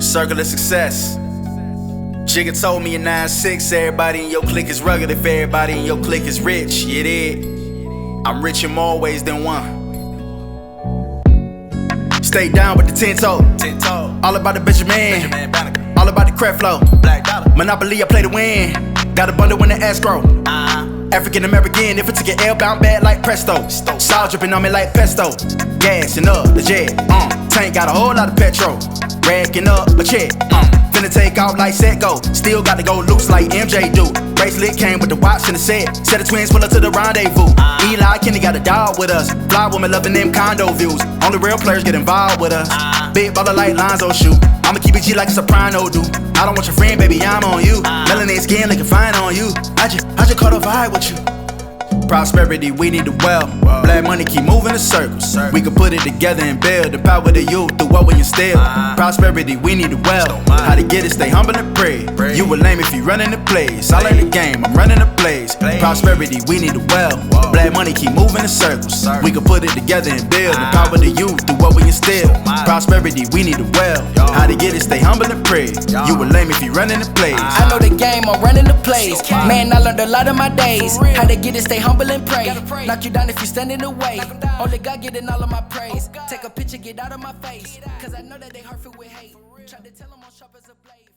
Circle of success. Jigga told me in 9-6, everybody in your clique is rugged if everybody in your clique is rich. You did. I'm rich in more ways than one. Stay down with the 10-toe. All about the Benjamin. All about the craft flow. Monopoly, I play to win. Got a bundle in the escrow. African American, if I took an L, bound bad like presto. Salt dripping on me like pesto. Gassing up the jet. Tank got a whole lot of petrol. Racking up a check. Finna take off like set go. Still got to go loose like MJ do. Bracelet came with the watch and the set. Set of twins pull up to the rendezvous. Eli Kenny got a dog with us. Fly woman loving them condo views. Only real players get involved with us. Big baller like Lonzo shoot. I'ma keep it G like a soprano do. I don't want your friend, baby, I'm on you. Melanin skin looking fine on you. I just caught a vibe with you. Prosperity, we need the wealth. Black money keep moving in circles. We can put it together and build the power to you through what we instill. Prosperity, we need the wealth. How to get it, stay humble and pray. You will lame if you running the place. I learn the game, I'm running the place. Prosperity, we need the wealth. Black money keep moving in circles. We can put it together and build the power to you through what we instill. Prosperity, we need the wealth. How to get it, stay humble and pray. You will lame if you running the place. I know the game, I'm running the place. Man, I learned a lot of my days. How to get it, stay humble and pray. Knock you down if you stand in the way. Only God getting all of my praise. Take a picture, get out of my face. Cause I know that they hurt with hate. Try to tell them I'm sharp as a blade.